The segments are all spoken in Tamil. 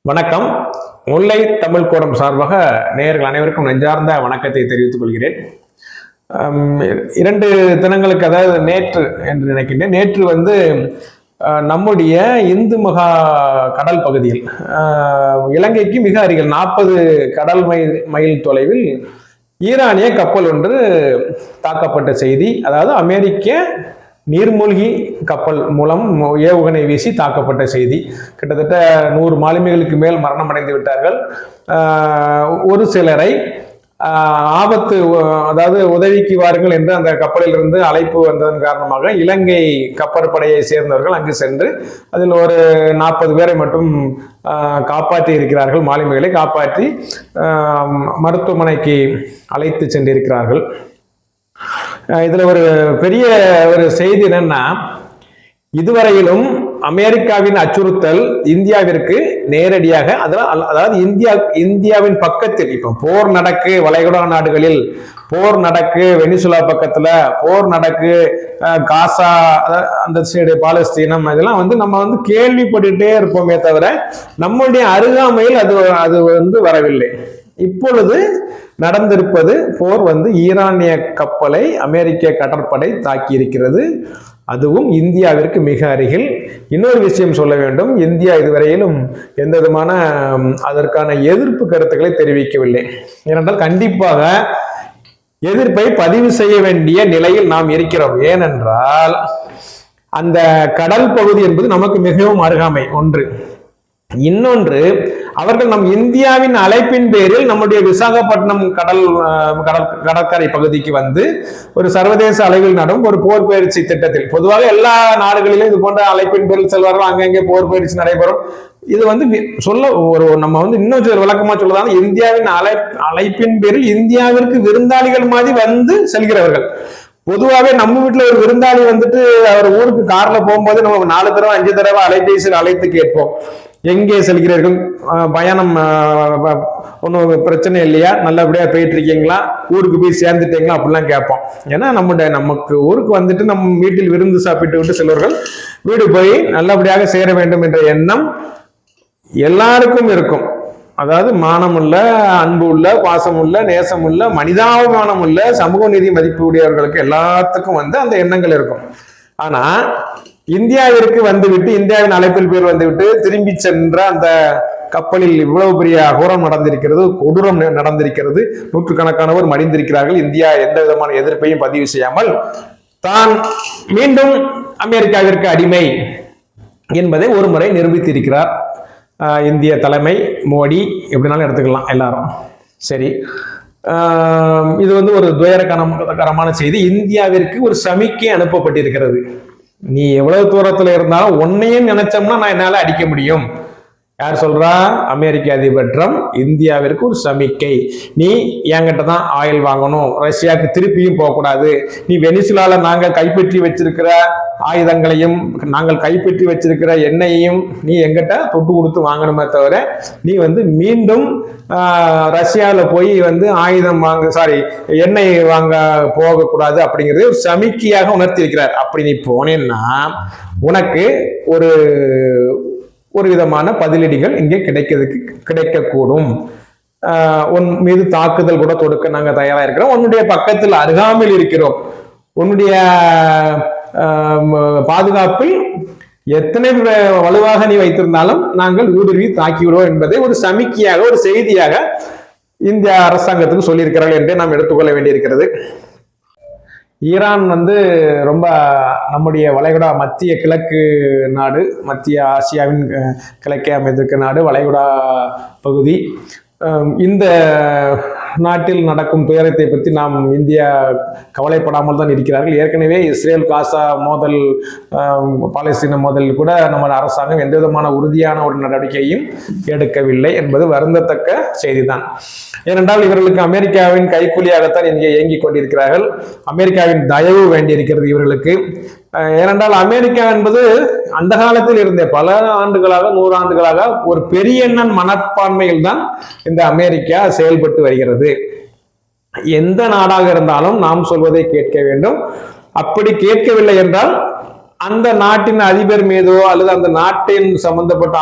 வணக்கம். முல்லை தமிழ் கூடம் சார்பாக நேயர்கள் அனைவருக்கும் நெஞ்சார்ந்த வணக்கத்தை தெரிவித்துக் கொள்கிறேன். 2 தினங்களுக்கு, அதாவது நேற்று என்று நினைக்கின்றேன், நேற்று நம்முடைய இந்து மகா கடல் பகுதியில் இலங்கைக்கு மிக அருகில் 40 கடல் மைல் தொலைவில் ஈரானிய கப்பல் ஒன்று தாக்கப்பட்ட செய்தி, அதாவது அமெரிக்க நீர்மூழ்கி கப்பல் மூலம் ஏவுகணை வீசி தாக்கப்பட்ட செய்தி. கிட்டத்தட்ட 100 மாலுமிகளுக்கு மேல் மரணம் அடைந்து விட்டார்கள். ஒரு சிலரை ஆபத்து, அதாவது உதவிக்கு வாருங்கள் என்று அந்த கப்பலில் இருந்து அழைப்பு வந்ததன் காரணமாக இலங்கை கப்பற்படையை சேர்ந்தவர்கள் அங்கு சென்று அதில் ஒரு 40 பேரை மட்டும் காப்பாற்றி இருக்கிறார்கள். மாலுமிகளை காப்பாற்றி மருத்துவமனைக்கு அழைத்து சென்றிருக்கிறார்கள். இதுல ஒரு பெரிய செய்தி என்னன்னா, இதுவரையிலும் அமெரிக்காவின் அச்சுறுத்தல் இந்தியாவிற்கு நேரடியாக, அதாவது இந்தியாவின் பக்கத்தில் இப்ப போர் நடக்கு, வளைகுடா நாடுகளில் போர் நடக்கு, வெனிசுலா பக்கத்துல போர் நடக்கு, காசா அந்த சைடு பாலஸ்தீனம், இதெல்லாம் நம்ம கேள்விப்பட்டுட்டே இருப்போமே தவிர நம்முடைய அருகாமையில் அது வரவில்லை. இப்பொழுது நடந்திருப்பது போர், ஈரானிய கப்பலை அமெரிக்க கடற்படை தாக்கி இருக்கிறது. அதுவும் இந்தியாவிற்கு மிக அருகில். இன்னொரு விஷயம் சொல்ல வேண்டும், இந்தியா இதுவரையிலும் எந்த விதமான அதற்கான எதிர்ப்பு கருத்துக்களை தெரிவிக்கவில்லை. ஏனென்றால் கண்டிப்பாக எதிர்ப்பை பதிவு செய்ய வேண்டிய நிலையில் நாம் இருக்கிறோம். ஏனென்றால் அந்த கடல் பகுதி என்பது நமக்கு மிகவும் அருகாமை ஒன்று. இன்னொன்று, அவர்கள் நம் இந்தியாவின் அழைப்பின் பேரில் நம்முடைய விசாகப்பட்டினம் கடற்கரை பகுதிக்கு ஒரு சர்வதேச அளவில் நடும் ஒரு போர் பயிற்சி திட்டத்தில், பொதுவாக எல்லா நாடுகளிலும் இது போன்ற அழைப்பின் பேரில் செல்வார்கள், அங்கங்கே போர் பயிற்சி நடைபெறும். இது நம்ம இன்னும் விளக்கமா சொல்லலாம், இந்தியாவின் அழைப்பின் பேரில் இந்தியாவிற்கு விருந்தாளிகள் மாதிரி செல்கிறவர்கள். பொதுவாகவே நம்ம வீட்டுல ஒரு விருந்தாளி அவர் ஊருக்கு கார்ல போகும்போது நம்ம 4 தடவை 5 தடவை அலைபேசியில் அழைத்து கேட்போம், எங்கே செல்கிறீர்கள், பயணம் ஒன்றும் பிரச்சனை இல்லையா, நல்லபடியா போயிட்டு இருக்கீங்களா, ஊருக்கு போய் சேர்ந்துட்டீங்களா அப்படிலாம் கேட்போம். ஏன்னா நமக்கு ஊருக்கு நம்ம வீட்டில் விருந்து சாப்பிட்டு விட்டு செல்வர்கள் வீடு போய் நல்லபடியாக சேர வேண்டும் என்ற எண்ணம் எல்லாருக்கும் இருக்கும். அதாவது மானமுள்ள, அன்பு உள்ள, பாசம் உள்ள, நேசம் உள்ள, மனிதாபிமானம் உள்ள, சமூக நீதி மதிப்பு உடையவர்களுக்கு எல்லாத்துக்கும் அந்த எண்ணங்கள் இருக்கும். ஆனா இந்தியாவிற்கு வந்துவிட்டு, இந்தியாவின் அழைப்பில் பேர் வந்துவிட்டு திரும்பி சென்ற அந்த கப்பலில் இவ்வளவு பெரிய அகோரம் நடந்திருக்கிறது, கொடூரம் நடந்திருக்கிறது, நூற்றுக்கணக்கானவர் மடிந்திருக்கிறார்கள். இந்தியா எந்த விதமான எதிர்ப்பையும் பதிவு செய்யாமல் தான் மீண்டும் அமெரிக்காவிற்கு அடிமை என்பதை ஒரு முறை நிரூபித்திருக்கிறார் இந்திய தலைமை மோடி. எப்படினாலும் எடுத்துக்கலாம் எல்லாரும். சரி, இது ஒரு துயரகரமான செய்தி. இந்தியாவிற்கு ஒரு சமிக்கை அனுப்பப்பட்டிருக்கிறது. நீ எவ்வளவு தூரத்துல இருந்தாலும் உன்னையும் நினைச்சோம்னா நான் என்னால அடிக்க முடியும். யார் சொல்றா? அமெரிக்க அதிபர் ட்ரம்ப் இந்தியாவிற்கு ஒரு சமிக்கை. நீ என்கிட்ட தான் ஆயில் வாங்கணும், ரஷ்யாவுக்கு திருப்பியும் போகக்கூடாது, நீ வெனிசுலால நாங்கள் கைப்பற்றி வச்சிருக்கிற ஆயுதங்களையும் நாங்கள் கைப்பற்றி வச்சிருக்கிற எண்ணெயையும் நீ எங்கிட்ட தொட்டு கொடுத்து வாங்கணுமே தவிர நீ மீண்டும் ரஷ்யாவில் போய் ஆயுதம் எண்ணெய் வாங்க போகக்கூடாது அப்படிங்கிறது ஒரு சமிக்கையாக உணர்த்தியிருக்கிறார். அப்படி நீ போனேன்னா உனக்கு ஒரு விதமான பதிலடிகள் இங்கே கிடைக்கக்கூடும். உன் மீது தாக்குதல் கூட தொடுக்க நாங்கள் தயாராக இருக்கிறோம். உன்னுடைய பக்கத்தில் அருகாமையில் இருக்கிறோம். உன்னுடைய பாதுகாப்பில் எத்தனை வலுவாக நீ வைத்திருந்தாலும் நாங்கள் ஊடுருவி தாக்கிவிடுவோம் என்பதை ஒரு சமிக்கையாக, ஒரு செய்தியாக இந்திய அரசாங்கத்துக்கு சொல்லியிருக்கிறார்கள் என்றே நாம் எடுத்துக்கொள்ள வேண்டியிருக்கிறது. ஈரான் ரொம்ப நம்முடைய வளைகுடா மத்திய கிழக்கு நாடு, மத்திய ஆசியாவின் கிழக்கே அமைந்திருக்க நாடு, வளைகுடா பகுதி. இந்த நாட்டில் நடக்கும் துயரத்தை பற்றி நாம் இந்தியா கவலைப்படாமல் தான் இருக்கிறார்கள். ஏற்கனவே இஸ்ரேல் காசா மோதல், பாலஸ்தீன மோதல் கூட நம்ம அரசாங்கம் எந்த விதமான உறுதியான ஒரு நடவடிக்கையும் எடுக்கவில்லை என்பது வருந்தத்தக்க செய்திதான். ஏனென்றால் இவர்களுக்கு அமெரிக்காவின் கைக்கூலியாகத்தான் இங்கே இயங்கிக் கொண்டிருக்கிறார்கள். அமெரிக்காவின் தயவு வேண்டியிருக்கிறது இவர்களுக்கு. ஏனென்றால் அமெரிக்கா என்பது அந்த காலத்தில் இருந்த பல ஆண்டுகளாக, 100 ஆண்டுகளாக ஒரு பெரிய எண்ணன் மனப்பான்மையில் தான் இந்த அமெரிக்கா செயல்பட்டு வருகிறது. எந்த நாடாக இருந்தாலும் நாம் சொல்வதை கேட்க வேண்டும். அப்படி கேட்கவில்லை என்றால் அந்த நாட்டின் அதிபர் மீதோ அல்லது அந்த நாட்டின் சம்பந்தப்பட்ட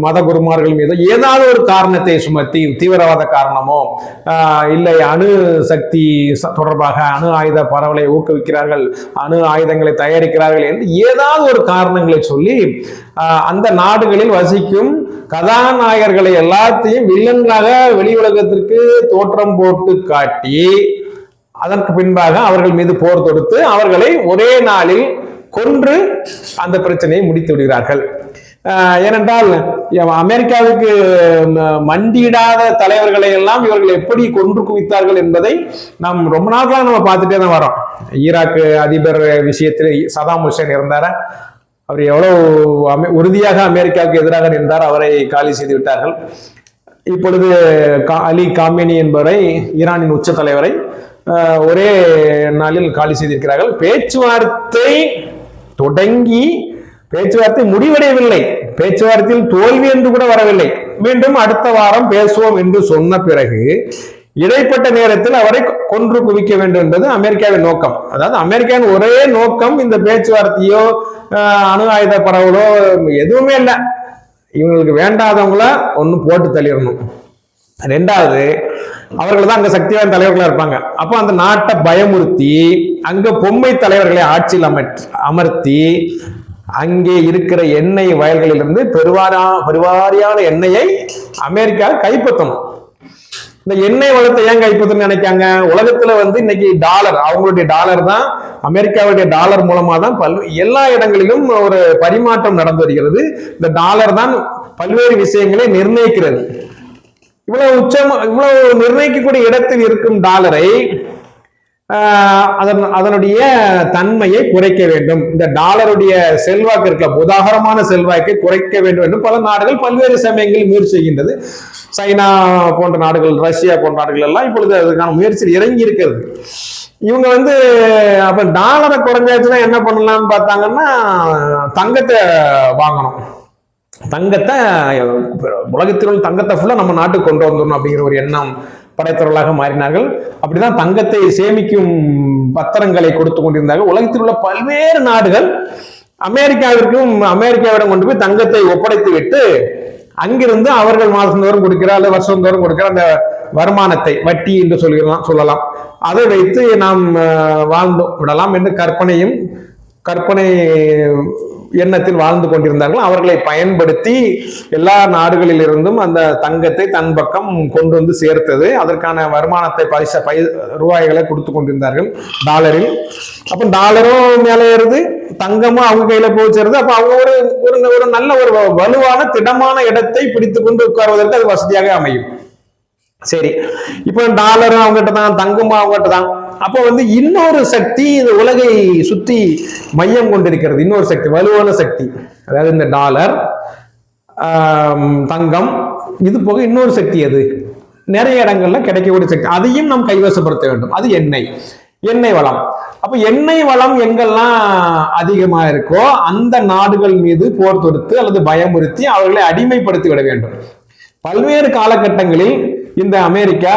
மத குருமார்கள் மீதோ ஏதாவது ஒரு காரணத்தை சுமத்தி, தீவிரவாத காரணமோ இல்லை அணு சக்தி தொடர்பாக அணு ஆயுத பரவலை ஊக்குவிக்கிறார்கள், அணு ஆயுதங்களை தயாரிக்கிறார்கள் என்று ஏதாவது ஒரு காரணங்களை சொல்லி அந்த நாடுகளில் வசிக்கும் கதாநாயகர்களை எல்லாத்தையும் வில்லன்களாக வெளி உலகத்திற்கு தோற்றம் போட்டு காட்டி அதற்கு பின்பாக அவர்கள் மீது போர் தொடுத்து அவர்களை ஒரே நாளில் கொன்று அந்த பிரச்சனையை முடித்து விடுகிறார்கள். ஏனென்றால் அமெரிக்காவுக்கு மண்டியிடாத தலைவர்களை எல்லாம் இவர்கள் எப்படி கொன்று குவித்தார்கள் என்பதை நாம் ரொம்ப நாட்களாக நம்ம பார்த்துட்டே தான் வரோம். ஈராக்கு அதிபர் விஷயத்தில் சதாம் ஹுசேன் இருந்தார, அவர் எவ்வளவு உறுதியாக அமெரிக்காவுக்கு எதிராக நின்றார், அவரை காலி செய்து விட்டார்கள். இப்பொழுது அலி காமேனி என்பவரை, ஈரானின் உச்ச தலைவரை ஒரே நாளில் காலி செய்திருக்கிறார்கள். பேச்சுவார்த்தை தொடங்கி பேச்சுவார்த்தை முடிவடையவில்லை, பேச்சுவார்த்தையில் தோல்வி என்று கூட வரவில்லை. மீண்டும் அடுத்த வாரம் பேசுவோம் என்று சொன்ன பிறகு இடைப்பட்ட நேரத்தில் அவரை கொன்று குவிக்க வேண்டும் என்பது அமெரிக்காவின் நோக்கம். அதாவது அமெரிக்காவின் ஒரே நோக்கம் இந்த பேச்சுவார்த்தையோ அணு ஆயுத பரவலோ எதுவுமே இல்லை. இவங்களுக்கு வேண்டாதவங்கள ஒண்ணு போட்டு தள்ளிடணும். ரெண்டாவது, அவர்கள் தான் அங்க சக்திவாய்ந்த தலைவர்களா இருப்பாங்க. அப்போ அந்த நாட்டை பயமுறுத்தி அங்க பொம்மை தலைவர்களை ஆட்சியில் அமர்த்தி அங்கே இருக்கிற எண்ணெய் வயல்களிலிருந்து பெருவாரியான எண்ணெயை அமெரிக்கா கைப்பற்றணும். இந்த எண்ணெய் வளத்தை ஏன் கைப்பற்றணும்னு நினைக்காங்க? உலகத்துல இன்னைக்கு டாலர், அவங்களுடைய டாலர் தான், அமெரிக்காவுடைய டாலர் மூலமா தான் எல்லா இடங்களிலும் ஒரு பரிமாற்றம் நடந்து வருகிறது. இந்த டாலர் தான் பல்வேறு விஷயங்களை நிர்ணயிக்கிறது. இவ்வளவு நிர்ணயிக்கக்கூடிய இடத்தில் இருக்கும் டாலரை அதனுடைய தன்மையை குறைக்க வேண்டும். இந்த டாலருடைய செல்வாக்கு இருக்கலாம், உதாகரமான செல்வாக்கை குறைக்க வேண்டும் என்று பல நாடுகள் பல்வேறு சமயங்களில் முயற்சி செய்கின்றது. சைனா போன்ற நாடுகள், ரஷ்யா போன்ற நாடுகள் எல்லாம் இப்பொழுது அதுக்கான முயற்சியில் இறங்கி இருக்கிறது. இவங்க அப்ப டாலரை குறைஞ்சாச்சுன்னா என்ன பண்ணலாம்னு பார்த்தாங்கன்னா தங்கத்தை வாங்கணும். தங்கத்தை உலகத்தில் உள்ள தங்கத்தை ஃபுல்லா நம்ம நாட்டுக்கு கொண்டு வந்துடணும் அப்படிங்கிற ஒரு எண்ணம் படைத்தவர்களாக மாறினார்கள். அப்படிதான் தங்கத்தை சேமிக்கும் பத்திரங்களை கொடுத்து கொண்டிருந்தார்கள். உலகத்தில் உள்ள பல்வேறு நாடுகள் அமெரிக்காவிடம் கொண்டு போய் தங்கத்தை ஒப்படைத்து விட்டு அங்கிருந்து அவர்கள் மாதந்தோறும் கொடுக்கிற அல்லது வருஷந்தோறும் கொடுக்கிற அந்த வருமானத்தை, வட்டி என்று சொல்லலாம், அதை வைத்து நாம் வாழ்ந்து விடலாம் என்று கற்பனை எண்ணத்தில் வாழ்ந்து கொண்டிருந்தார்கள். அவர்களை பயன்படுத்தி எல்லா நாடுகளிலிருந்தும் அந்த தங்கத்தை தன் பக்கம் கொண்டு வந்து சேர்த்தது. அதற்கான வருமானத்தை ரூபாய்களை கொடுத்து கொண்டிருந்தார்கள் டாலரில். அப்ப டாலரும் மேலே ஏறுது, தங்கமும் அவங்க கையில போய் சேருது. அப்ப அவங்க ஒரு நல்ல ஒரு வலுவான திடமான இடத்தை பிடித்துக் கொண்டு உட்கார்வதற்கு அது வசதியாக அமையும். சரி, இப்போ டாலரும் அவங்ககிட்ட தான், தங்கமும் அவங்ககிட்ட தான். அப்போ இன்னொரு சக்தி இந்த உலகை சுத்தி மையம் கொண்டிருக்கிறது. இன்னொரு சக்தி, வலுவான சக்தி. அதாவது இந்த டாலர், தங்கம், இது போக இன்னொரு சக்தி, அது நிறைய இடங்கள்ல கிடைக்கக்கூடிய சக்தி, அதையும் நாம் கைவசப்படுத்த வேண்டும். அது எண்ணெய் வளம். அப்ப எண்ணெய் வளம் எங்கெல்லாம் அதிகமா இருக்கோ அந்த நாடுகள் மீது போர் தொடுத்து அல்லது பயமுறுத்தி அவர்களை அடிமைப்படுத்தி விட வேண்டும். பல்வேறு காலகட்டங்களில் இந்த அமெரிக்கா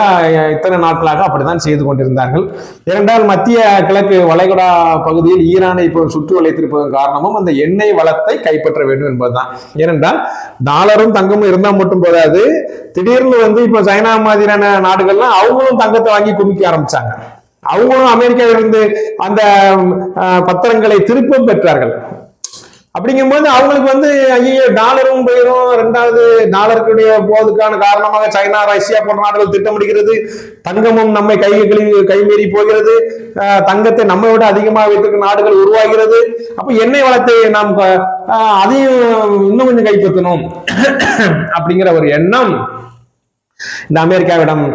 இத்தனை நாட்களாக அப்படித்தான் செய்து கொண்டிருந்தார்கள். இரண்டால் மத்திய கிழக்கு வளைகுடா பகுதியில் ஈரானை இப்போ சுற்றி வளைத்திருப்பதன் காரணமும் அந்த எண்ணெய் வளத்தை கைப்பற்ற வேண்டும் என்பதுதான். ஏனென்றால் டாலரும் தங்கமும் இருந்தால் மட்டும் போதாது, திடீர்னு இப்போ சைனா மாதிரியான நாடுகள்லாம் அவங்களும் தங்கத்தை வாங்கி குமிக்க ஆரம்பிச்சாங்க. அவங்களும் அமெரிக்காவிலிருந்து அந்த பத்திரங்களை திருப்பம் பெற்றார்கள். அப்படிங்கும்போது அவங்களுக்கு ஐயோ டாலரும் போயிடும். ரெண்டாவது, டாலருக்குடைய போவதுக்கான காரணமாக சைனா, ரஷ்யா போன்ற நாடுகள் திட்டமிடுகிறது. தங்கமும் நம்மை கைமீறி போகிறது. தங்கத்தை நம்மை விட அதிகமாக வைத்திருக்க நாடுகள் உருவாகிறது. அப்ப எண்ணெய் வளத்தை நாம் அதையும் இன்னும் கொஞ்சம் கைப்பற்றணும் அப்படிங்கிற ஒரு எண்ணம் இந்த அமெரிக்காவிடம்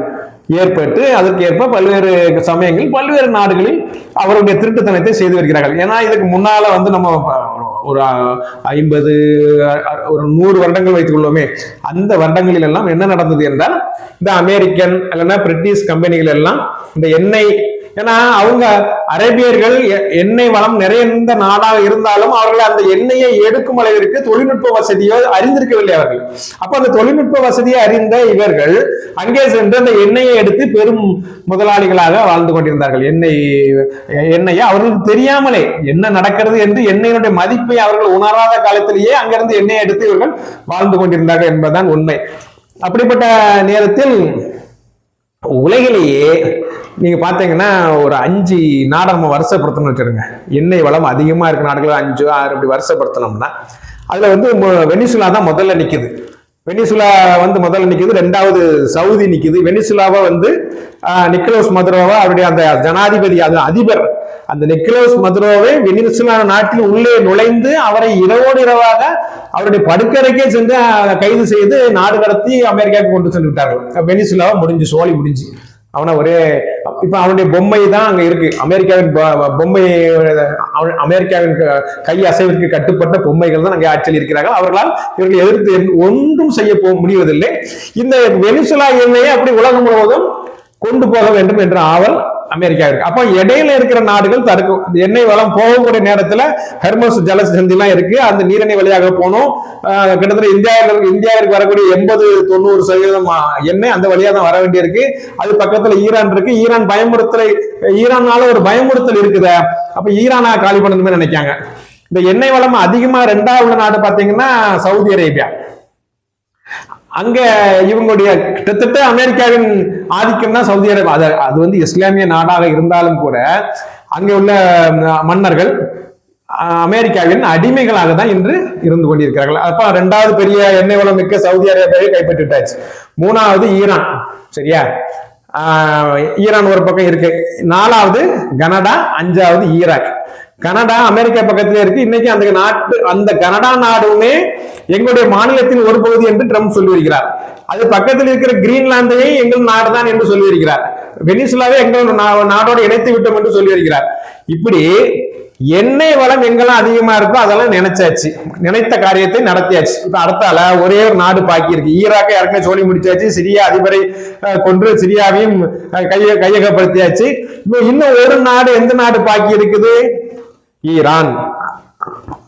ஏற்பட்டு அதற்கு ஏற்ப பல்வேறு சமயங்களில் பல்வேறு நாடுகளில் அவருடைய திருட்டுத்தனத்தை செய்து வருகிறார்கள். ஏன்னா இதுக்கு முன்னால நம்ம ஒரு 50 ஒரு 100 வருடங்கள் வைத்துக் கொள்வோமே, அந்த வருடங்களில் எல்லாம் என்ன நடந்தது என்றால் இந்த அமெரிக்கன் இல்லைன்னா பிரிட்டிஷ் கம்பெனிகள் எல்லாம் இந்த எண்ணெய் ஏன்னா அவங்க அரேபியர்கள் எண்ணெய் வளம் நிறைந்த நாடாக இருந்தாலும் அவர்கள் அந்த எண்ணெயை எடுக்கும் அளவிற்கு தொழில்நுட்ப வசதியோ அறிந்திருக்கவில்லை அவர்கள். அப்ப அந்த தொழில்நுட்ப வசதியை அறிந்த இவர்கள் அங்கே சென்று அந்த எண்ணெயை எடுத்து பெரும் முதலாளிகளாக வாழ்ந்து கொண்டிருந்தார்கள். எண்ணெயை அவர்களுக்கு தெரியாமலே என்ன நடக்கிறது என்று எண்ணெயினுடைய மதிப்பை அவர்கள் உணராத காலத்திலேயே அங்கிருந்து எண்ணெயை எடுத்து இவர்கள் வாழ்ந்து கொண்டிருந்தார்கள் என்பதுதான் உண்மை. அப்படிப்பட்ட நேரத்தில் உலகிலேயே நீங்க பாத்தீங்கன்னா ஒரு 5 நாடை நம்ம வருஷப்படுத்தணும்னு வச்சிருங்க. எண்ணெய் வளம் அதிகமா இருக்க நாடுகள் 5, 6 அப்படி வருஷப்படுத்தணும்னா அதுல வந்து வெனிசுலா தான் முதல்ல நிக்குது. வெனிசுலா வந்து முதல்ல நிக்குது. 2வது சவுதி நிக்குது. வெனிசுலாவை வந்து நிக்கோலஸ் மதுரோவா அவருடைய அந்த ஜனாதிபதி அது அதிபர் அந்த நிக்கோலஸ் மதுரோவை வெனிசுலா நாட்டில் உள்ளே நுழைந்து அவரை இரவோடு இரவாக அவருடைய படுக்கறைக்கே சென்று கைது செய்து நாடு கடத்தி அமெரிக்காவுக்கு கொண்டு சென்று விட்டார்கள். வெனிசுலாவை முடிஞ்சு சோழி முடிஞ்சு அவனை ஒரே இப்ப அவனுடைய பொம்மை தான் அங்க இருக்கு. அமெரிக்காவின் பொம்மை அமெரிக்காவின் கை அசைவிற்கு கட்டுப்பட்ட பொம்மைகள் தான் அங்கே ஆட்சியில் இருக்கிறார்கள். அவர்களால் இவர்கள் எதிர்த்து ஒன்றும் செய்ய முடிவதில்லை. இந்த வெனிசுலா எண்ணெயை அப்படி உலகம் முழுவதும் கொண்டு போக வேண்டும் என்ற ஆவல் அமெரிக்கா இருக்கு. அப்ப இடையில இருக்கிற நாடுகள் தடுக்கும். எண்ணெய் வளம் போகக்கூடிய நேரத்துல ஹெர்மோஸ் ஜலசந்தி எல்லாம் இருக்கு. அந்த நீரிணை வழியாக போனோம். கிட்டத்தட்ட இந்தியாவிற்கு வரக்கூடிய 80-90% எண்ணெய் அந்த வழியா தான் வர வேண்டியிருக்கு. அது பக்கத்துல ஈரான் இருக்கு. ஈரானால ஒரு பயமுறுத்தல் இருக்குது. அப்ப ஈரானா காலி பண்ணணுமே நினைக்காங்க. இந்த எண்ணெய் வளம் அதிகமா 2வது நாடு பாத்தீங்கன்னா சவுதி அரேபியா. அங்க இவங்களுடைய கிட்டத்தட்ட அமெரிக்காவின் ஆதிக்கம் தான் சவுதி அரேபியா. அது வந்து இஸ்லாமிய நாடாக இருந்தாலும் கூட அங்கே உள்ள மன்னர்கள் அமெரிக்காவின் அடிமைகளாக தான் இன்று இருந்து கொண்டிருக்கிறார்கள். அப்ப 2வது பெரிய எண்ணெய் வளம் மிக்க சவுதி அரேபியாவை கைப்பற்றிட்டாச்சு. 3வது ஈரான். சரியா? ஈரான் ஒரு பக்கம் இருக்கு. 4வது கனடா. 5வது ஈராக். கனடா அமெரிக்கா பக்கத்துல இருக்கு. இன்னைக்கு அந்த கனடா நாடுமே எங்களுடைய மாநிலத்தின் ஒரு பகுதி என்று ட்ரம்ப் சொல்லி வருகிறார். அது பக்கத்தில் இருக்கிற கிரீன்லாந்தையே எங்கள் நாடுதான் என்று சொல்லி வருகிறார். வெனிசுலாவை எங்கள் நாடோடு இணைத்து விட்டோம் என்று சொல்லி வருகிறார். இப்படி எண்ணெய் வளம் எங்கெல்லாம் அதிகமா இருக்கோ அதெல்லாம் நினைச்சாச்சு. நினைத்த காரியத்தை நடத்தியாச்சு. இப்ப அடுத்தால ஒரே ஒரு நாடு பாக்கி இருக்கு. ஈராக்கை ஏற்கனவே சொல்லி முடிச்சாச்சு. சிரியா அதிபரை கொன்று சிரியாவையும் கையகப்படுத்தியாச்சு. இன்னும் ஒரு நாடு, எந்த நாடு பாக்கி இருக்குது? ஈரான்.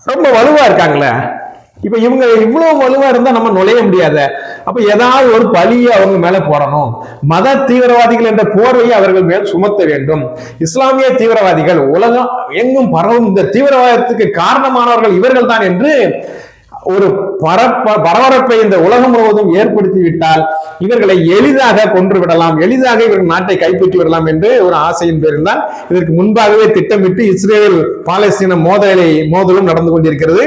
ரொம்ப வலுவா இருக்காங்களே. இப்ப இவங்க இவ்வளவு வலுவா இருந்தா நம்ம நுழைய முடியாத. அப்ப ஏதாவது ஒரு பழியை அவங்க மேல போடணும். மத தீவிரவாதிகள் என்ற போர்வையை அவர்கள் மேல் சுமத்த வேண்டும். இஸ்லாமிய தீவிரவாதிகள் உலகம் எங்கும் பரவும் இந்த தீவிரவாதத்துக்கு காரணமானவர்கள் இவர்கள் தான் என்று ஒரு பரபரப்பை இந்த உலகம் முழுவதும் ஏற்படுத்தி விட்டால் இவர்களை எளிதாக கொன்று விடலாம், எளிதாக இவர்கள் நாட்டை கைப்பற்றி விடலாம் என்று ஒரு ஆசையின் பேரில் தான் இதற்கு முன்பாகவே திட்டமிட்டு இஸ்ரேல் பாலஸ்தீன மோதலும் நடந்து கொண்டிருக்கிறது.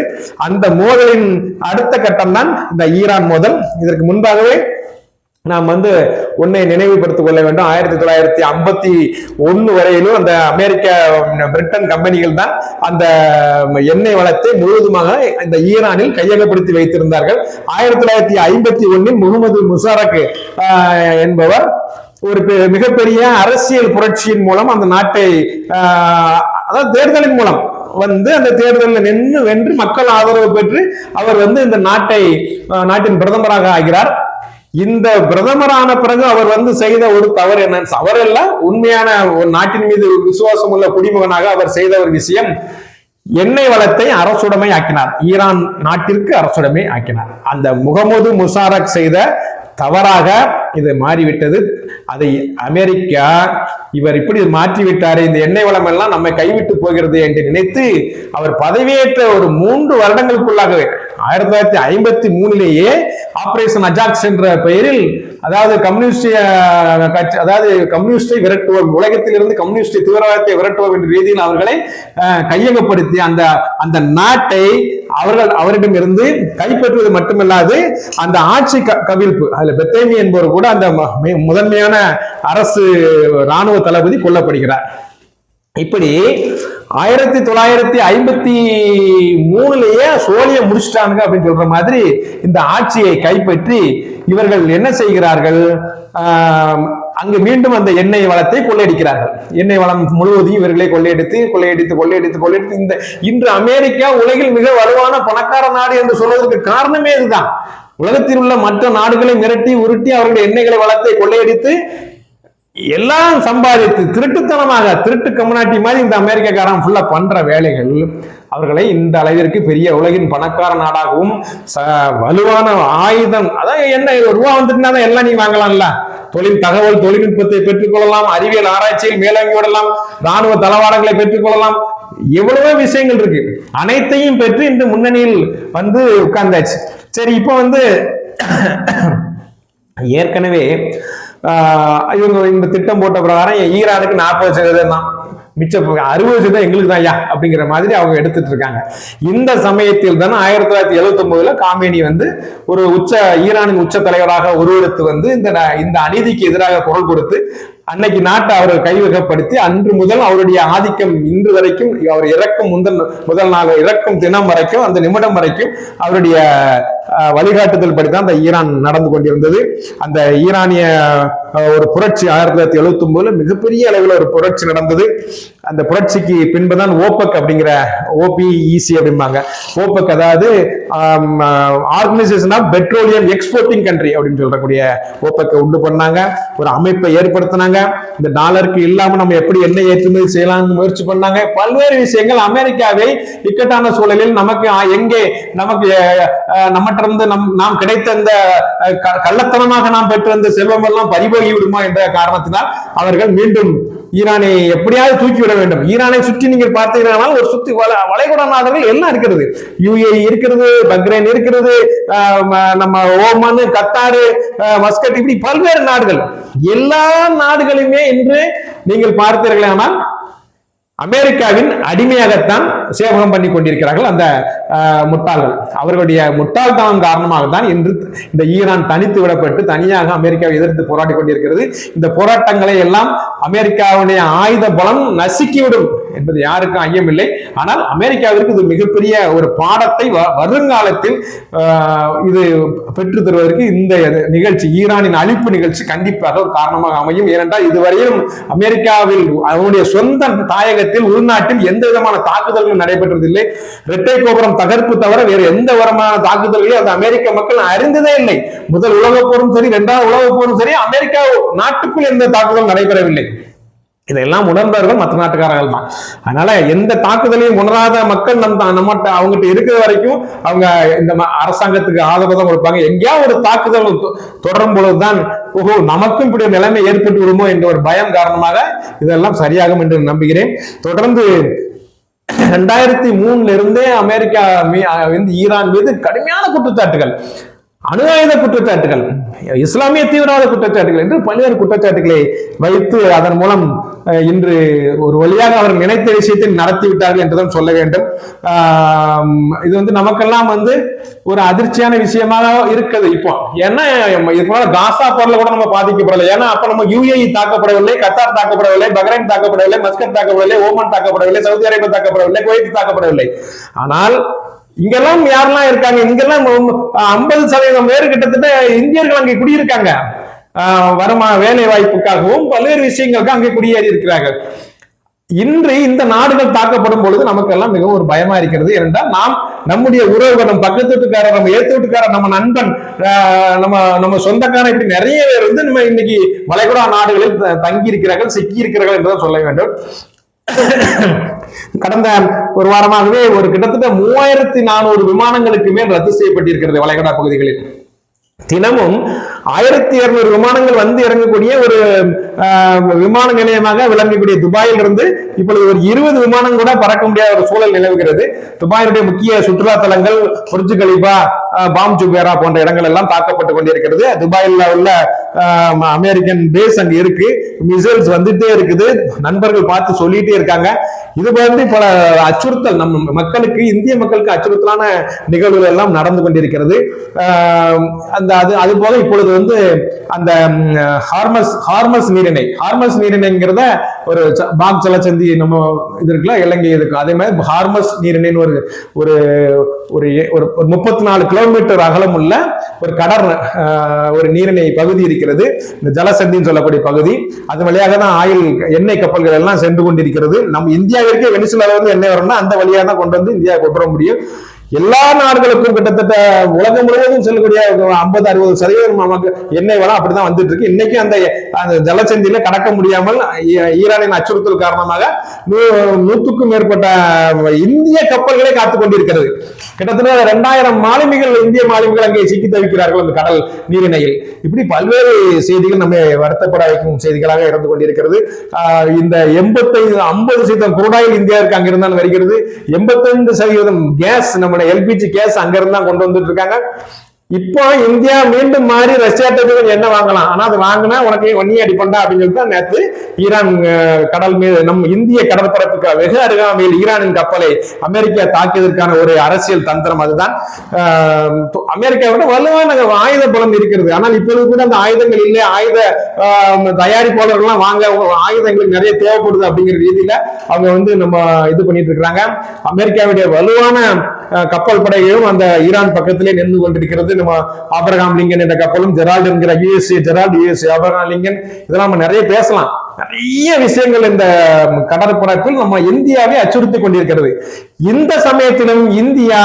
அந்த மோதலின் அடுத்த கட்டம் தான் இந்த ஈரான் மோதல். இதற்கு முன்பாகவே நாம் ஒன்னை நினைவுபடுத்திக் கொள்ள வேண்டும். 1951 வரையிலும் அந்த அமெரிக்க பிரிட்டன் கம்பெனிகள் தான் அந்த எண்ணெய் வளத்தை முழுவதுமாக இந்த ஈரானில் கையகப்படுத்தி வைத்திருந்தார்கள். 1951 முகமது முஷாரக் என்பவர் ஒரு மிகப்பெரிய அரசியல் புரட்சியின் மூலம் அந்த நாட்டை, அதாவது தேர்தலின் மூலம் அந்த தேர்தலில் நின்று வென்று மக்கள் ஆதரவு பெற்று அவர் இந்த நாட்டின் பிரதமராக ஆகிறார். இந்த பிரதமரான பிறகு அவர் செய்த ஒரு தவறு என்ன? தவறல்ல, உண்மையான ஒரு நாட்டின் மீது விசுவாசம் உள்ள குடிமகனாக அவர் செய்த ஒரு விஷயம், எண்ணெய் வளத்தை அரசுடைமை ஆக்கினார். ஈரான் நாட்டிற்கு அரசுடைமை ஆக்கினார். அந்த முகமது முஷாரக் செய்த தவறாக இது மாறிவிட்டது. அதை அமெரிக்கா இவர் இப்படி மாற்றிவிட்டாரு, இந்த எண்ணெய் வளம் எல்லாம் நம்மை கைவிட்டு போகிறது என்று நினைத்து அவர் பதவியேற்ற ஒரு 3 வருடங்களுக்குள்ளாகவே 1953 ஆபரேஷன் அஜாக்ஸ் என்ற பெயரில், அதாவது கம்யூனிஸ்டை விரட்டுவோம், உலகத்திலிருந்து கம்யூனிஸ்ட் தீவிரவாதத்தை விரட்டுவோம் என்ற ரீதியில் அவர்களை கையகப்படுத்தி அந்த நாட்டை அவரிடம் இருந்து கைப்பற்றுவது மட்டுமல்லாது அந்த ஆட்சி கவிழ்ப்பு, அதுல பெத்தேமி என்பவர் கூட அந்த முதன்மையான அரசு ராணுவ தளபதி கொல்லப்படுகிறார். இப்படி 1953 சோழிய முடிச்சிட்டாங்க அப்படின்னு சொல்ற மாதிரி இந்த ஆட்சியை கைப்பற்றி இவர்கள் என்ன செய்கிறார்கள்? அங்கு மீண்டும் அந்த எண்ணெய் வளத்தை கொள்ளையடிக்கிறார்கள். எண்ணெய் வளம் முழுவதையும் இவர்களை கொள்ளையடித்து இன்று அமெரிக்கா உலகில் மிக வலுவான பணக்கார நாடு என்று சொல்வதற்கு காரணமே இதுதான். உலகத்தில் உள்ள மற்ற நாடுகளை மிரட்டி உருட்டி அவர்களுடைய எண்ணெய்களை வளத்தை கொள்ளையடித்து எல்லாம் சம்பாதித்து திருட்டுத்தனமாக திருட்டு கம்யூனிட்டி மாதிரி இந்த அமெரிக்காக்காரன் ஃபுல்லா பண்ற வேலைகள் அவர்களை இந்த அளவிற்கு பெரிய உலகின் பணக்கார நாடாகவும் வலுவான ஆயுதம், அதான் என்ன ரூபா வந்துட்டுனா எல்லாம் நீ வாங்கலாம்ல. தகவல் தொழில்நுட்பத்தை பெற்றுக்கொள்ளலாம், அறிவியல் ஆராய்ச்சியில் மேலோங்கி விடலாம், ராணுவ தளவாடங்களை பெற்றுக்கொள்ளலாம், எவ்வளவோ விஷயங்கள் இருக்கு. அனைத்தையும் பெற்று இந்த முன்னணியில் வந்து உட்கார்ந்தாச்சு. சரி, இப்போ வந்து ஏற்கனவே இவங்க இந்த திட்டம் போட்ட பிரகாரம் ஈரானுக்கு 40% தான், மிச்சம் 60% எங்களுக்கு தான் ஐயா அப்படிங்கிற மாதிரி அவங்க எடுத்துட்டு இருக்காங்க. இந்த சமயத்தில் தான் 1979 காமேனி வந்து ஒரு ஈரானின் உச்ச தலைவராக உருவெடுத்து வந்து இந்த அநீதிக்கு எதிராக குரல் கொடுத்து அன்னைக்கு நாட்டை அவர் கைவகப்படுத்தி அன்று முதல் அவருடைய ஆதிக்கம் இன்று வரைக்கும், அவர் இறக்கும் முதல் நாள் இறக்கும் தினம் வரைக்கும், அந்த நிமிடம் வரைக்கும் அவருடைய வழிகாட்டுதல் படித்தான் அந்த ஈரான் நடந்து கொண்டிருந்தது. அந்த ஈரானிய ஒரு புரட்சி 1979 மிகப்பெரிய அளவில் ஒரு புரட்சி நடந்தது. அந்த புரட்சிக்கு பின்புதான் ஓபெக் அப்படிங்கிற OPEC அப்படிம்பாங்க. ஓபெக் அதாவது organisation of petroleum exporting country அப்படின்னு சொல்லக்கூடிய ஓபெக் உண்டு பண்ணாங்க, ஒரு அமைப்பை ஏற்படுத்தினாங்க. இந்த டாலருக்கு இல்லாம நம்ம எப்படி எண்ணெய் ஏற்றுமதி செய்யலாம்னு முயற்சி பண்ணாங்க. பல்வேறு விஷயங்கள் அமெரிக்காவை இக்கட்டான சூழலில் நமக்கு எங்கே நமக்கு நம்மகிட்ட நாம் கிடைத்த இந்த கள்ளத்தனமாக நாம் பெற்ற இந்த செல்வம் எல்லாம் பறிபோகி விடுமா என்ற காரணத்தினால் அவர்கள் மீண்டும் ஈரானை எப்படியாவது தூக்கிவிட வேண்டும். ஈரானை சுற்றி நீங்கள் பார்த்தீங்கன்னா ஒரு சுற்றி வளைகுடா நாடுகள் எல்லாம் இருக்கிறது. UAE இருக்கிறது, பக்ரைன் இருக்கிறது, நம்ம ஓமான், கத்தாரு, மஸ்கட், இப்படி பல்வேறு நாடுகள். எல்லா நாடுகளுமே இன்று நீங்கள் பார்த்தீர்களானால் அமெரிக்காவின் அடிமையாகத்தான் சேவகம் பண்ணி கொண்டிருக்கிறார்கள் அந்த முட்டாள்கள். அவர்களுடைய முட்டாள்தனம் காரணமாக தான் இன்று இந்த ஈரான் தனித்து விடப்பட்டு தனியாக அமெரிக்காவை எதிர்த்து போராடி கொண்டிருக்கிறது. இந்த போராட்டங்களை எல்லாம் அமெரிக்காவுடைய ஆயுத பலம் நசுக்கிவிடும் என்பது யாருக்கும் ஐயமில்லை. ஆனால் அமெரிக்காவிற்கு இது மிகப்பெரிய ஒரு பாடத்தை வருங்காலத்தில் இது பெற்று தருவதற்கு இந்த நிகழ்ச்சி, ஈரானின் அழிப்பு நிகழ்ச்சி கண்டிப்பாக ஒரு காரணமாக அமையும். ஏனென்றால் இதுவரையும் அமெரிக்காவில் அவருடைய சொந்த தாயக உள்நாட்டில் எந்த விதமான தாக்குதல்களும் நடைபெற்றதில்லை. இரட்டை கோபுரம் தகர்ப்பு தவிர வேறு எந்த விதமான தாக்குதல்களையும் அந்த அமெரிக்க மக்கள் அறிந்ததே இல்லை. முதல் உலகப் போரும் சரி, இரண்டாவது உலகப் போரும் சரி, அமெரிக்கா நாட்டுக்குள் எந்த தாக்குதலும் நடைபெறவில்லை. இதெல்லாம் உணர்ந்தவர்கள் மற்ற நாட்டுக்காரர்கள் தான். அதனால எந்த தாக்குதலையும் உணராத மக்கள் நம்மகிட்ட அவங்ககிட்ட இருக்கிற வரைக்கும் அவங்க இந்த அரசாங்கத்துக்கு ஆதரவு தான் கொடுப்பாங்க. எங்கேயாவது ஒரு தாக்குதல் தொடரும் பொழுதுதான் ஓஹோ நமக்கும் இப்படி நிலைமை ஏற்பட்டு விடுமோ என்ற ஒரு பயம் காரணமாக இதெல்லாம் சரியாகும் என்று நம்புகிறேன். தொடர்ந்து 2003 இருந்தே அமெரிக்கா ஈரான் மீது கடுமையான குற்றச்சாட்டுகள், அணு ஆயுத குற்றச்சாட்டுகள், இஸ்லாமிய தீவிரவாத குற்றச்சாட்டுகள் என்று பல்வேறு குற்றச்சாட்டுகளை வைத்து அதன் மூலம் இன்று ஒரு வழியாக அவர் நினைத்த விஷயத்தை நடத்தி விட்டார்கள் என்றுதான் சொல்ல வேண்டும். இது நமக்கெல்லாம் ஒரு அதிர்ச்சியான விஷயமாக இருக்குது இப்போ. ஏன்னா இதுக்கு காசா போர்ல கூட நம்ம பாதிக்கப்படலை. ஏன்னா அப்ப நம்ம UAE தாக்கப்படவில்லை, கத்தார் தாக்கப்படவில்லை, பக்ரைன் தாக்கப்படவில்லை, மஸ்கட் தாக்கப்படவில்லை, ஓமன் தாக்கப்படவில்லை, சவுதி அரேபியா தாக்கப்படவில்லை, குவைத் தாக்கப்படவில்லை. ஆனால் இங்கெல்லாம் யாரெல்லாம் இருக்காங்க? இங்கெல்லாம் 50% பேர் கிட்டத்தட்ட இந்தியர்கள் அங்கே குடியிருக்காங்க. வேலை வாய்ப்புக்காகவும் பல்வேறு விஷயங்களுக்கும் அங்கே குடியேறி இருக்கிறார்கள். இன்று இந்த நாடுகள் தாக்கப்படும் பொழுது நமக்கெல்லாம் மிகவும் ஒரு பயமா இருக்கிறது. ஏனென்றால் நாம் நம்முடைய உறவுகள், நம்ம பக்கத்து வீட்டுக்காரர், நம்ம ஏத்து வீட்டுக்காரர், நம்ம நண்பன், நம்ம சொந்தக்காரன், இப்படி நிறைய பேர் நம்ம இன்னைக்கு வளைகுடா நாடுகளில் தங்கி இருக்கிறார்கள், சிக்கி இருக்கிறார்கள் என்றுதான் சொல்ல வேண்டும். கடந்த ஒரு வாரமாகவே ஒரு கிட்டத்தட்ட 3400 விமானங்களுக்கு மேல் ரத்து செய்யப்பட்டிருக்கிறது வளைகுடா பகுதிகளில். தினமும் 1200 விமானங்கள் இறங்கக்கூடிய ஒரு விமான நிலையமாக விளங்கக்கூடிய துபாயில் இருந்து இப்பொழுது ஒரு 20 விமானம் கூட பறக்க முடியாத ஒரு சூழல் நிலவுகிறது. துபாயினுடைய முக்கிய சுற்றுலா தலங்கள் புர்ஜ் கலிஃபா, பாம் ஜுபேரா போன்ற இடங்கள் எல்லாம் தாக்கப்பட்டு கொண்டிருக்கிறது. துபாயில் உள்ள அமெரிக்கன் பேஸ் அங்க இருக்கு, மிசைல்ஸ் வந்துட்டே இருக்குது, நண்பர்கள் பார்த்து சொல்லிட்டே இருக்காங்க. இது பல அச்சுறுத்தல் நம்ம மக்களுக்கு, இந்திய மக்களுக்கு அச்சுறுத்தலான நிகழ்வுகள் எல்லாம் நடந்து கொண்டிருக்கிறது. அது போல இப்பொழுது அந்த ஹார்மஸ் நீரிணைங்கிறத ஒரு பாக் ஜலசந்தி நம்ம இது இருக்குல்ல, இலங்கை இருக்கு, அதே மாதிரி ஹார்மஸ் நீரிணைன்னு ஒரு 34 கிலோமீட்டர் அகலம் உள்ள ஒரு கடல் ஒரு நீரிணை பகுதி இருக்கிறது. இந்த ஜலசந்தின்னு சொல்லக்கூடிய பகுதி, அது வழியாக தான் எண்ணெய் கப்பல்கள் எல்லாம் சென்று கொண்டிருக்கிறது. நம்ம இந்தியாவிற்கே வெனிசுலால எண்ணெய் வரணும்னா அந்த வழியாக தான் கொண்டு இந்தியா கொண்டு வர முடியும். எல்லா நாடுகளுக்கும் கிட்டத்தட்ட உலகம் முழுவதும் செல்லக்கூடிய 50-60% நமக்கு எண்ணெய் வளம் அப்படிதான் வந்துட்டு இருக்கு. இன்னைக்கு அந்த ஜலசந்தியில கடக்க முடியாமல் ஈரானின் அச்சுறுத்தல் காரணமாக 100க்கும் மேற்பட்ட இந்திய கப்பல்களே காத்துக் கொண்டிருக்கிறது. கிட்டத்தட்ட 2000 மாலுமிகள், இந்திய மாலுமிகள் அங்கே சிக்கி தவிக்கிறார்கள் அந்த கடல் நீரிணையில். இப்படி பல்வேறு செய்திகள் நம்ம வருத்தப்பட வைக்கும் செய்திகளாக இருந்து கொண்டிருக்கிறது. இந்த 50% குரூடாயில் இந்தியாவிற்கு அங்கிருந்தான் வருகிறது. 85% கேஸ், நம்முடைய எல்பிஜி கேஸ் அங்கிருந்து தான் கொண்டு வந்துட்டு இருக்காங்க. இப்போ இந்தியா மீண்டும் மாறி ரஷ்யாட்ட என்ன வாங்கலாம், ஆனா அது வாங்கினா உனக்கு ஒன்னி அடிப்பண்டா அப்படின்னு சொல்லிட்டு தான் நேற்று ஈரான் கடல் மீது நம் இந்திய கடற்பரப்புக்கு வெகு அருகாமையில் ஈரானின் கப்பலை அமெரிக்கா தாக்கியதற்கான ஒரு அரசியல் தந்திரம். அதுதான் அமெரிக்காவோட வலுவான ஆயுத பலம் இருக்கிறது. ஆனால் இப்பொழுது கூட அந்த ஆயுதங்கள் இல்லை, ஆயுத தயாரிப்பாளர்கள்லாம் வாங்க ஆயுதங்களுக்கு நிறைய தேவைப்படுது அப்படிங்கிற ரீதியில அவங்க நம்ம இது பண்ணிட்டு இருக்கிறாங்க. அமெரிக்காவுடைய வலுவான கப்பல் படைகளும் அந்த ஈரான் பக்கத்திலே நின்று கொண்டிருக்கிறது. நம்ம ஆபிரகாம் லிங்கன் என்ற கப்பலும், ஜெரால்டு என்கிற யுஎஸ்ஏ ஆபிரகாம் லிங்கன், இதெல்லாம் நம்ம நிறைய பேசலாம். நிறைய விஷயங்கள் இந்த கடற்பரப்பில் நம்ம இந்தியாவை அச்சுறுத்தி கொண்டிருக்கிறது. இந்த சமயத்திலும் இந்தியா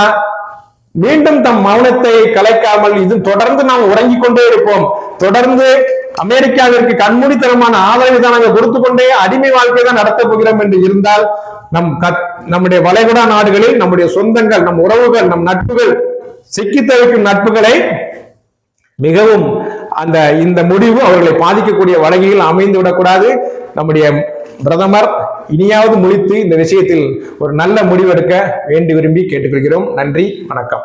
மீண்டும் தம் மௌனத்தை கலைக்காமல் இது தொடர்ந்து நாம் உறங்கிக் கொண்டே இருப்போம், தொடர்ந்து அமெரிக்காவிற்கு கண்மூடித்தனமான ஆதரவை தான் நாங்கள் கொடுத்து கொண்டே அடிமை வாழ்க்கை தான் நடத்தப் போகிறோம் என்று இருந்தால் நம்முடைய வளைகுடா நாடுகளில் நம்முடைய சொந்தங்கள், நம் உறவுகள், நம் நட்புகள், சிக்கி தவிக்கும் நட்புகளை மிகவும் இந்த முடிவு அவர்களை பாதிக்கக்கூடிய வழக்கில் அமைந்து விடக்கூடாது. நம்முடைய பிரதமர் இனியாவது முழித்து இந்த விஷயத்தில் ஒரு நல்ல முடிவெடுக்க வேண்டி விரும்பி கேட்டுக்கொள்கிறோம். நன்றி, வணக்கம்.